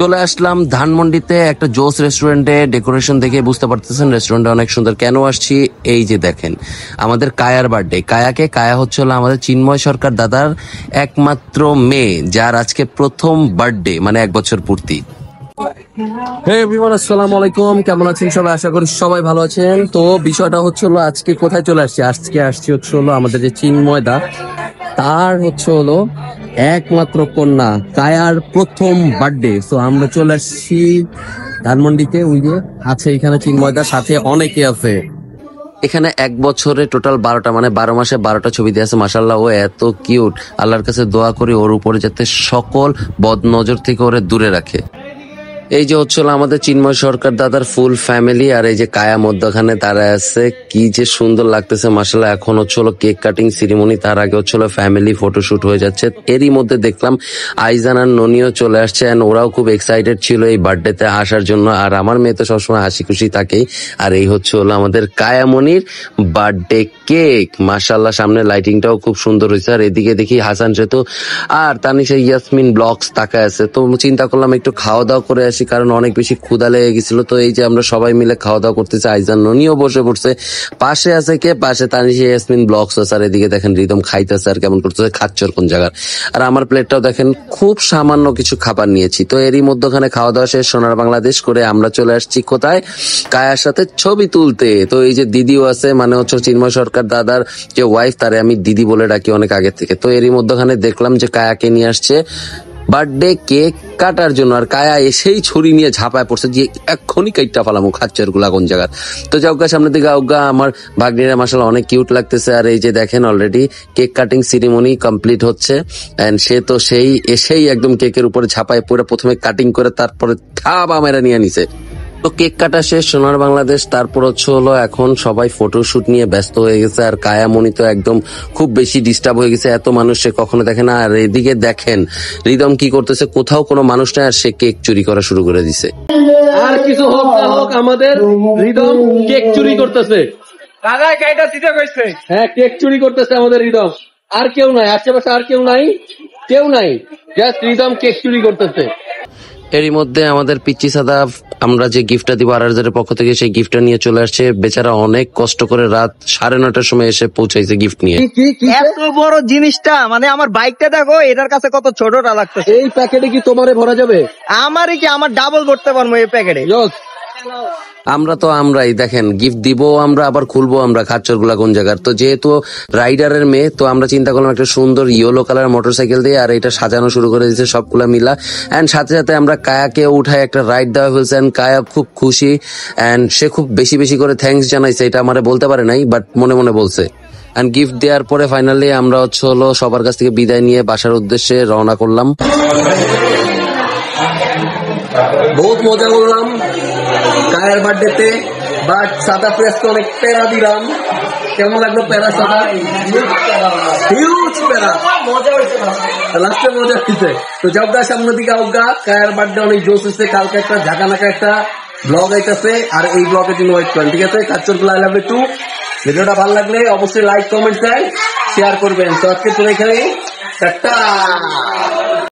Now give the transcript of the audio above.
চলে আসলাম ধানমন্ডিতে একটা জোস রেস্টুরেন্টে। ডেকোরেশন দেখে বুঝতে পারতেছেন রেস্টুরেন্টটা অনেক সুন্দর। কেন আসছি, এই যে দেখেন আমাদের কায়ার বার্থডে। কায়া হচ্ছে হলো আমাদের চিন্ময় সরকার দাদার একমাত্র মেয়ে, যার আজকে প্রথম বার্থডে, মানে 1 বছর পূর্তি। হে এভরিওয়ান, আসসালামু আলাইকুম। কেমন আছেন সবাই? আশা করি সবাই ভালো আছেন। তো বিষয়টা হচ্ছে হলো আজকে কোথায় চলে আসছি, আসছি হচ্ছে হলো আমাদের যে চিন্ময় দা, তার হচ্ছে হলো একমাত্র কন্যা কায়ার প্রথম বার্থডে। তো আমরা চলে আসছি ধানমন্ডিতে। ওই যে আছে এখানে চিন্ময়দার সাথে অনেকে আছে। এখানে 1 বছরে টোটাল 12টা, মানে 12 মাসে 12টা ছবি দিয়ে আছে। মাশাআল্লাহ, ও এত কিউট। আল্লাহর কাছে দোয়া করি ওর উপরে যাতে সকল বদ নজর থেকে ওরে দূরে রাখে। এই যে হচ্ছিল আমাদের চিন্ময় সরকার দাদার ফুল ফ্যামিলি, আর এই যে কায়া মধ্যখানে দাঁড়ায় আছে। কি যে সুন্দর লাগতেছে মাশাআল্লাহ। এখন হচ্ছিল কেক কাটিং সিরিমনি, তার আগে হচ্ছিল ফ্যামিলি ফটোশুট হয়ে যাচ্ছে। এরই মধ্যে দেখলাম আইজান আর ননিও চলে আসছে, এন্ড ওরাও খুব এক্সাইটেড ছিল এই বার্থডেতে আসার জন্য। আর আমার মেয়ে তো সবসময় হাসি খুশি থাকেই। আর এই হচ্ছে হলো আমাদের কায়ামনির বার্থডে কেক। মাশাআল্লাহ, সামনে লাইটিংটাও খুব সুন্দর হয়েছে। আর এদিকে দেখি হাসান সেতু আর তানিশা ইয়াসমিন ব্লগস তাকায় আছে। তো চিন্তা করলাম একটু খাওয়া দাওয়া করে আসি, কারণ অনেক বেশি ক্ষুধা লেগে গেছিল। তো এই যে আমরা সবাই মিলে খাওয়া দাওয়া করতেছি। আইজান ননিও বসে পড়ছে। পাশে আছে কে? পাশে তানিশা ইয়াসমিন ব্লগস আছে। আর এদিকে দেখেন রিদম খাইতেছে আর কেমন করতেছে, খাচ্ছর কোন জায়গার। আর আমার প্লেটটাও দেখেন খুব সামান্য কিছু খাবার নিয়েছি। তো এরই মধ্যখানে খাওয়া দাওয়া শেষ, সোনার বাংলাদেশ করে আমরা চলে আসছি কোথায়? কায়ার সাথে ছবি তুলতে। তো এই যে দিদিও আছে, মানে হচ্ছে চিন্ময় সরকার দাদার যে ওয়াইফ, তারে আমি দিদি বলে ডাকি অনেক আগে থেকে। তো এরই মধ্যখানে দেখলাম যে কায়াকে নিয়ে আসছে বার্থডে কেক কাটার জন্য। আর কায়া এসেই ছুরি নিয়ে ঝাঁপায় পড়ছে যে এক্ষুনি কেকটা ফালামো, খাচ্ছের গুলা কোন জায়গার। তো যাওগা সামনের দিকে আউগা, আমার ভাগ্নিরা মাশাআল্লাহ অনেক কিউট লাগতেছে। আর এই যে দেখেন already cake cutting ceremony complete হচ্ছে, এন্ড সে তো সেই এসেই একদম কেকের উপরে ঝাঁপায় পড়ে প্রথমে কাটিং করে তারপরে থাবা মেরা নিয়ে নিছে। তো কেক কাটা শেষ, সোনার বাংলাদেশ। তারপর হচ্ছে হলো এখন সবাই ফটোশুট নিয়ে ব্যস্ত হয়ে গেছে। আর কায়ামণি তো একদম খুব বেশি ডিস্টার্ব হয়ে গেছে, এত মানুষ সে কখনো দেখে না। আর এদিকে দেখেন রিদম কি করতেছে, কোথাও কোনো মানুষ নাই আর সে কেক চুরি করা শুরু করে দিছে। আর কিছু হোক না হোক, আমাদের রিদম কেক চুরি করতেছে। দাদা কেকটা দিতে কইছে। হ্যাঁ, কেক চুরি করতেছে আমাদের রিদম। আর কেউ নাই আশেপাশে, আর কেউ নাই, জাস্ট রিদম কেক চুরি করতেছে। এরই মধ্যে আমাদের পিচ্চি সাদা আমরা যে গিফটটা দিব আরআরজের পক্ষ থেকে, সেই গিফটটা নিয়ে চলে আসছে। বেচারা অনেক কষ্ট করে রাত 9:30টার সময় এসে পৌঁছাইছে গিফট নিয়ে। এত বড় জিনিসটা, মানে আমার বাইকটা দেখো, এটার কাছে কত ছোটটা লাগতেছে। এই প্যাকেটে কি তোমারে ভরা যাবে? আমারই কি, আমার ডাবল ভরতে পারবো এই প্যাকেটে। আমরাই দেখেন গিফট দিব আমরা, আবার খুলবো আমরা, খাচ্চর গুলা কোন জায়গার। তো যেহেতু রাইডারের মেয়ে, তো আমরা চিন্তা করলাম একটা সুন্দর ইয়েলো কালার মোটরসাইকেল দিয়ে, আর এটা সাজানো শুরু করে দিয়েছে সবগুলা মিলা। এন্ড সাথে সাথে আমরা কায়াকে উঠায় একটা রাইড দেওয়া হয়েছে। কায়া খুব খুশি, এন্ড সে খুব বেশি বেশি করে থ্যাঙ্কস জানাইছে। এটা আমারে বলতে পারে নাই, বাট মনে মনে বলছে। এন্ড গিফট দেওয়ার পরে ফাইনালি আমরা হচ্ছে হলো সবার কাছ থেকে বিদায় নিয়ে বাসার উদ্দেশ্যে রওনা করলাম। বহুত মজা করলাম কায়ার বার্থডেতে, বাট সাদা প্রেসকে অনেক প্যারা দিলাম। কেমন লাগলো প্যারা? সাদা হিউজ প্যারা, লাস্টে মজা হচ্ছে। তো যাওগা সামনের দিকে আউগা, কায়ার বার্থডে অনেক জোশ হচ্ছে। কালকে একটা ঝাঁকানাকা একটা ব্লগ আইতেছে, আর এই ব্লগের জন্য ওয়েট করেন, ঠিক আছে? কাচ্চরগুলো আই লাভ ইউ টু। ভিডিওটা ভালো লাগলে অবশ্যই লাইক কমেন্ট শেয়ার করবেন। তো আজকে তো এখানে টাটা।